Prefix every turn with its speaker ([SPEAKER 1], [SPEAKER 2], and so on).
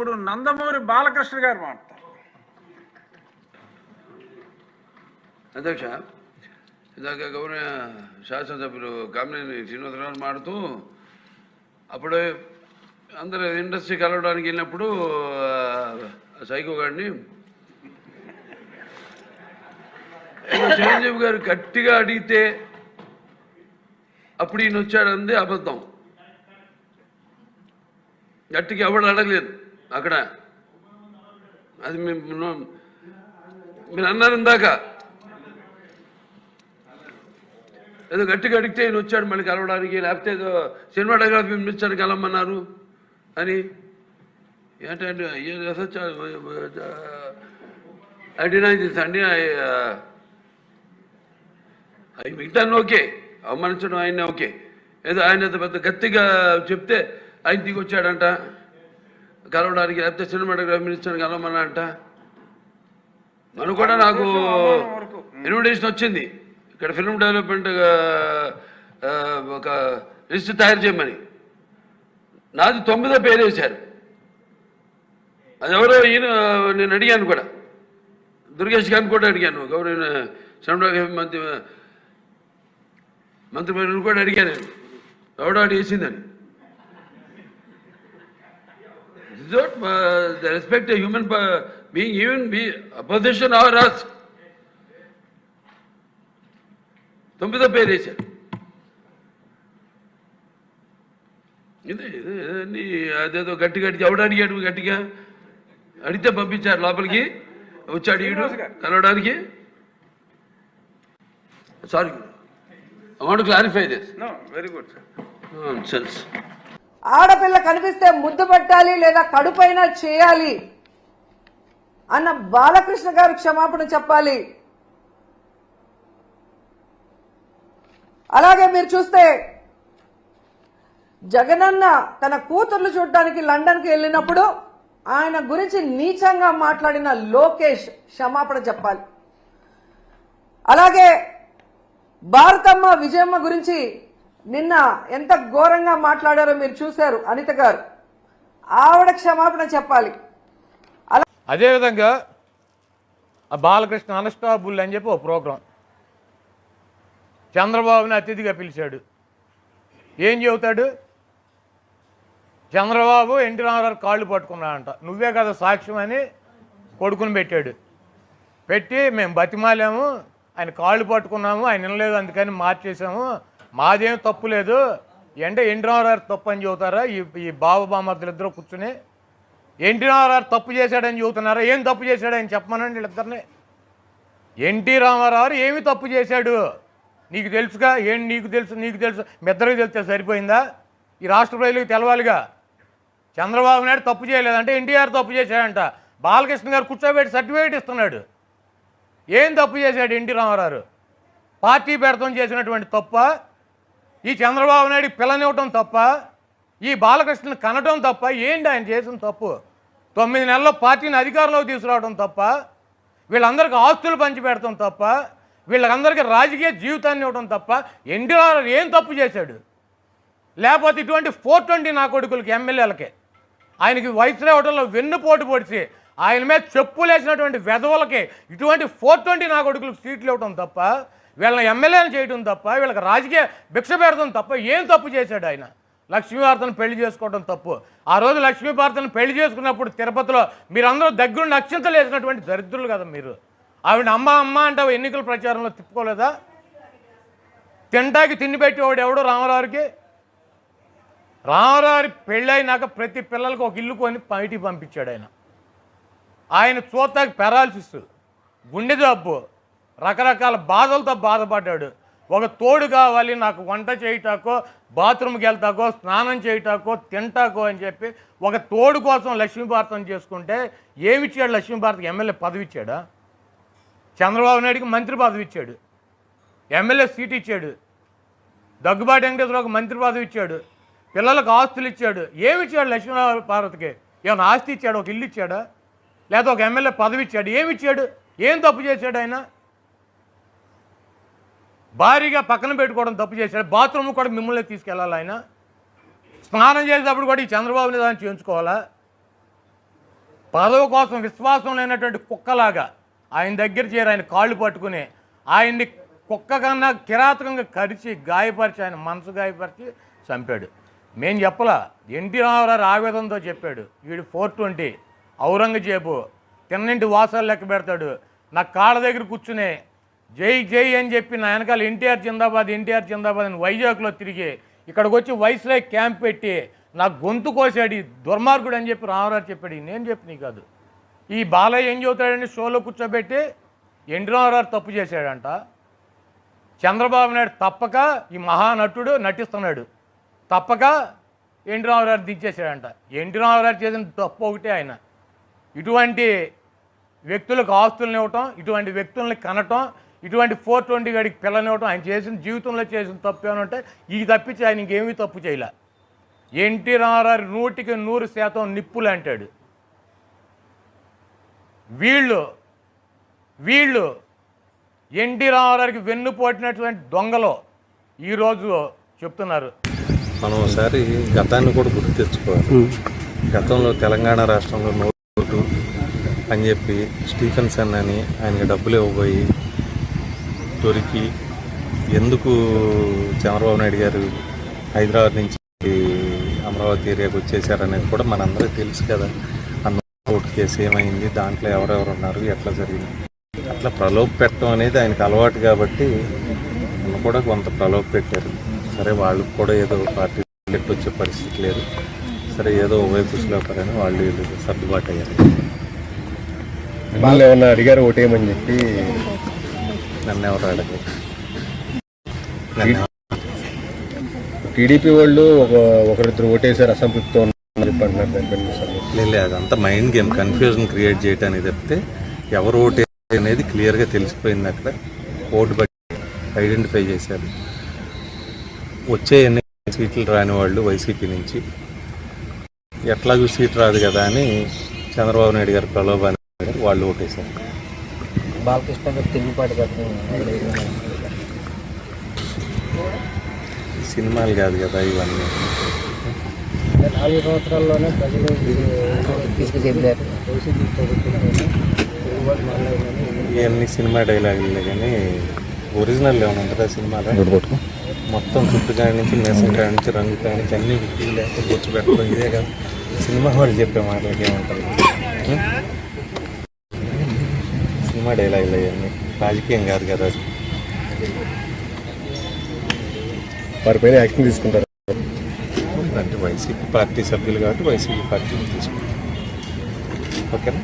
[SPEAKER 1] ఇప్పుడు నందమూరి బాలకృష్ణ గారు మాట్లాడతారు.
[SPEAKER 2] అధ్యక్ష, ఇందాక గౌరవ శాసనసభ్యులు కామినేని శ్రీనివాసరావు మాడుతూ అప్పుడు అందరూ ఇండస్ట్రీ కలవడానికి వెళ్ళినప్పుడు సైకో గారిని చిరంజీవి గారు గట్టిగా అడిగితే అప్పుడు ఈయన వచ్చాడంది అబద్ధం. గట్టిగా ఎవడు అడగలేదు అక్కడ. అది మీరు అన్నారు ఇందాక, ఏదో గట్టిగా అడిగితే ఈయన వచ్చాడు మళ్ళీ కలవడానికి, లేకపోతే ఏదో సినిమాటోగ్రఫీ మినిస్టర్ కలవమన్నారు అని. ఏంటంటే ఐ డినై దిస్ అండి. మిగతాను ఓకే, అవమానించడం ఆయన ఓకే. ఏదో ఆయన పెద్ద గట్టిగా చెప్తే ఆయన దిగి వచ్చాడంట కలవడానికి, లేకపోతే సినిమాటోగ్రఫీ మినిస్టర్ కలవమన్నాడంట. మనం కూడా నాకు ఇన్విటేషన్ వచ్చింది ఇక్కడ ఫిల్మ్ డెవలప్మెంట్ ఒక లిస్ట్ తయారు చేయమని. నాది 9వ పేరు వేశారు. అది ఎవరో ఈయన నేను అడిగాను కూడా, దుర్గేష్ గారిని కూడా అడిగాను, గౌరవ సినిమాటోగ్రఫీ మంత్రి కూడా అడిగాను నేను, ఎవడో అడిగేసిందని. The respect a human being, even be opposition or us. 9వ పేరు వేశారు. ఇదే అదేదో గట్టిగా ఎవడు అడిగాడు, గట్టిగా అడిగితే పంపించారు లోపలికి, వచ్చి అడిగాడు కలవడానికి. Sorry, I want to clarify this.
[SPEAKER 1] No, very good, sir.
[SPEAKER 2] Nonsense.
[SPEAKER 3] ఆడపిల్ల కనిపిస్తే ముద్దు పెట్టాలి లేదా కడుపైనా చేయాలి అన్న బాలకృష్ణ గారు క్షమాపణ చెప్పాలి. అలాగే మీరు చూస్తే జగనన్న తన కూతుర్లు చూడడానికి లండన్కి వెళ్ళినప్పుడు ఆయన గురించి నీచంగా మాట్లాడిన లోకేష్ క్షమాపణ చెప్పాలి. అలాగే భారతమ్మ విజయమ్మ గురించి నిన్న ఎంత ఘోరంగా మాట్లాడారో మీరు చూశారు అనిత గారు, ఆవిడ క్షమాపణ చెప్పాలి.
[SPEAKER 4] అదేవిధంగా బాలకృష్ణ అన్స్టాపుల్ అని చెప్పి ఒక ప్రోగ్రాం చంద్రబాబుని అతిథిగా పిలిచాడు. ఏం చెబుతాడు? చంద్రబాబు ఎన్టీ రామారావు కాళ్ళు పట్టుకున్నాడంట, నువ్వే కదా సాక్ష్యం అని కొడుకుని పెట్టాడు. పెట్టి మేము బతిమాలాము, ఆయన కాళ్ళు పట్టుకున్నాము, ఆయన వినలేదు అందుకని మార్చేసాము, మాదేం తప్పు లేదు అంటే ఎన్టీ రామారావు తప్పు అని చెబుతారా? ఈ బాబుబామర్దులు ఇద్దరు కూర్చుని ఎన్టీ రామారావు తప్పు చేశాడని చెబుతున్నారా? ఏం తప్పు చేశాడని చెప్పమనండి వీళ్ళిద్దరిని. ఎన్టీ రామారావు ఏమి తప్పు చేశాడు నీకు తెలుసుగా? ఏం నీకు తెలుసు మీ ఇద్దరికి తెలిస్తే సరిపోయిందా? ఈ రాష్ట్ర ప్రజలకు తెలవాలిగా. చంద్రబాబు నాయుడు తప్పు చేయలేదంటే ఎన్టీఆర్ తప్పు చేశాడంట, బాలకృష్ణ గారు కూర్చోబెట్టి సర్టిఫికేట్ ఇస్తున్నాడు. ఏం తప్పు చేశాడు ఎన్టీ రామారావు? పార్టీ పెడతం చేసినటువంటి తప్ప, ఈ చంద్రబాబు నాయుడు పిల్లనివ్వటం తప్ప, ఈ బాలకృష్ణని కనటం తప్ప, ఏంటి ఆయన చేసిన తప్పు? 9 నెలల్లో పార్టీని అధికారంలోకి తీసుకురావడం తప్ప, వీళ్ళందరికీ ఆస్తులు పంచిపెడతాం తప్ప, వీళ్ళందరికీ రాజకీయ జీవితాన్ని ఇవ్వడం తప్ప ఎన్టీ రామారావు ఏం తప్పు చేశాడు? లేకపోతే ఇటువంటి 420 నా కొడుకులకి ఎమ్మెల్యేలకి ఆయనకి వయసు రావడంలో వెన్నుపోటు పొడిచి ఆయన మీద చెప్పులేసినటువంటి వెధవలకి ఇటువంటి 420 నా కొడుకులకు సీట్లు ఇవ్వడం తప్ప, వీళ్ళని ఎమ్మెల్యేలు చేయడం తప్ప, వీళ్ళకి రాజకీయ భిక్ష పెడతాం తప్ప ఏం తప్పు చేశాడు ఆయన? లక్ష్మీభారతను పెళ్లి చేసుకోవడం తప్పు. ఆ రోజు లక్ష్మీభారతను పెళ్లి చేసుకున్నప్పుడు తిరుపతిలో మీరందరూ దగ్గరుండి అక్షంతలు వేసినటువంటి దరిద్రులు కదా మీరు. ఆవిడ అమ్మ అంటావు ఎన్నికల ప్రచారంలో తిప్పుకోలేదా? తింటాకి తిండి పెట్టేవాడు ఎవడు రామారావుకి? రామారావు పెళ్ళైనాక ప్రతి పిల్లలకు ఒక ఇల్లు కొని బయటికి పంపించాడు ఆయన. ఆయన చూస్తాకి పెరాలసిస్, గుండె జబ్బు, రకరకాల బాధలతో బాధపడ్డాడు. ఒక తోడు కావాలి నాకు, వంట చేయటాకో బాత్రూమ్కి వెళ్తాకో స్నానం చేయటాకో తింటాకో అని చెప్పి ఒక తోడు కోసం లక్ష్మీభారతం చేసుకుంటే ఏమిచ్చాడు? లక్ష్మీభారత్కి ఎమ్మెల్యే పదవి ఇచ్చాడా? చంద్రబాబు నాయుడికి మంత్రి పదవి ఇచ్చాడు, ఎమ్మెల్యే సీట్ ఇచ్చాడు, దగ్గుబాటి వెంకటేశ్వరరావుకి మంత్రి పదవి ఇచ్చాడు, పిల్లలకు ఆస్తులు ఇచ్చాడు. ఏమిచ్చాడు లక్ష్మీభారత్కి? ఏమైనా ఆస్తి ఇచ్చాడు? ఒక ఇల్లు ఇచ్చాడా? లేదా ఒక ఎమ్మెల్యే పదవి ఇచ్చాడు? ఏమిచ్చాడు? ఏం తప్పు చేశాడు ఆయన? భారీగా పక్కన పెట్టుకోవడం తప్పు చేశాడు. బాత్రూమ్ కూడా మిమ్మల్ని తీసుకెళ్ళాలి ఆయన. స్నానం చేసేటప్పుడు కూడా ఈ చంద్రబాబుని దాన్ని చేయించుకోవాలా? పదవి కోసం విశ్వాసం లేనటువంటి కుక్కలాగా ఆయన దగ్గర చేరి ఆయన కాళ్ళు పట్టుకుని ఆయన్ని కుక్క కన్నా కిరాతకంగా కరిచి గాయపరిచి ఆయన మనసు గాయపరిచి చంపాడు. మేము చెప్పలా, ఎన్టీ రామారావు ఆవేదనతో చెప్పాడు. వీడు 420 ఔరంగజేబు తిన్నింటి వాసాలు లెక్క పెడతాడు. నా కాళ్ళ దగ్గర కూర్చునే జై జై అని చెప్పి నా వెనకాల ఎన్టీఆర్ జిందాబాద్ అని వైజాగ్లో తిరిగి ఇక్కడికి వచ్చి వైస్లై క్యాంప్ పెట్టి నా గొంతు కోసాడు ఈ దుర్మార్గుడు అని చెప్పి రామారావు చెప్పాడు. నేను చెప్పిన కాదు. ఈ బాలయ్య ఏం చెబుతాడండి, షోలో కూర్చోబెట్టి ఎన్టీ రామారావు తప్పు చేశాడంట, చంద్రబాబు నాయుడు తప్పక ఈ మహానటుడు నటిస్తున్నాడు, తప్పక ఎన్టీ రామారావు దించేశాడంట. ఎన్టీ రామారావు చేసిన తప్పు ఒకటే, ఆయన ఇటువంటి వ్యక్తులకు ఆస్తులను ఇవ్వటం, ఇటువంటి వ్యక్తుల్ని కనటం, ఇటువంటి 420 గడికి పిల్లనివ్వటం ఆయన చేసిన జీవితంలో చేసిన తప్పు ఏమైనా ఉంటే ఈ తప్పించి ఆయన ఇంకేమీ తప్పు చేయలే. ఎన్టీ రామారావు 100% నిప్పులు అంటాడు. వీళ్ళు ఎన్టీ రామారావుకి వెన్నుపోటినటువంటి దొంగలో ఈరోజు చెప్తున్నారు.
[SPEAKER 5] మనం ఒకసారి గతాన్ని కూడా గుర్తు తెచ్చుకోవాలి. గతంలో తెలంగాణ రాష్ట్రంలో నోటు అని చెప్పి స్టీఫెన్సన్ అని ఆయనకి డబ్బులు ఇవ్వబోయి దొరికి ఎందుకు చంద్రబాబు నాయుడు గారు హైదరాబాద్ నుంచి అమరావతి ఏరియాకి వచ్చేసారనేది కూడా మనందరికీ తెలుసు కదా. అన్న ఓటు కేసు ఏమైంది, దాంట్లో ఎవరెవరు ఉన్నారు, ఎట్లా జరిగింది, అట్లా ప్రలోభ పెట్టడం అనేది ఆయనకు అలవాటు కాబట్టి నన్ను కూడా కొంత ప్రలోభ పెట్టారు. సరే వాళ్ళకి కూడా ఏదో పార్టీ టికెట్ వచ్చే పరిస్థితి లేదు, సరే ఏదో ఉభయకుశలోపరని వాళ్ళు వీళ్ళు సర్దుబాటు అయ్యారు.
[SPEAKER 6] వాళ్ళు ఏమన్నా అడిగారు ఓటేయమని చెప్పి?
[SPEAKER 5] నన్ను ఎవరు అడగరు.
[SPEAKER 6] టీడీపీ వాళ్ళు ఒకరిద్దరు ఓటేసారు అసంతృప్తితో ఉన్నారు చెప్పంటున్నారు.
[SPEAKER 5] లేదు, అదంతా మైండ్ గేమ్, కన్ఫ్యూజన్ క్రియేట్ చేయడానికి తప్పితే ఎవరు ఓటు అనేది క్లియర్గా తెలిసిపోయింది. అక్కడ ఓటు బట్టి ఐడెంటిఫై చేశారు. వచ్చే ఎన్ని సీట్లు రాని వాళ్ళు వైసీపీ నుంచి ఎట్లాగూ సీట్ రాదు కదా అని చంద్రబాబు నాయుడు గారు ప్రలోభాన్ని వాళ్ళు ఓటేశారు.
[SPEAKER 7] బాలకృష్ణ గారు తిరుగుబాటు
[SPEAKER 5] సినిమాలు కాదు కదా ఇవన్నీ.
[SPEAKER 7] 4 సంవత్సరాల్లోనే ప్రజలు తీసుకుచెప్పారు.
[SPEAKER 5] ఇవన్నీ సినిమా డైలాగులే కానీ ఒరిజినల్ ఏమైనా ఉంటుందా సినిమాలో? మొత్తం చుట్టు కాడి నుంచి మెసం కాడి నుంచి రంగు కాడి నుంచి అన్నీ విక్కిలు లేక బొచ్చు పెట్టడం ఇదే కదా సినిమా వాళ్ళు చెప్పే మాటలకి ఏముంటుంది. సినిమా డైలాగులు అవన్నీ రాజకీయం కాదు కదా.
[SPEAKER 6] వారిపైన యాక్షన్ తీసుకుంటారు
[SPEAKER 5] అంటే వైసీపీ పార్టీ సభ్యులు కాబట్టి వైసీపీ పార్టీని తీసుకుంటారు. ఓకేనా?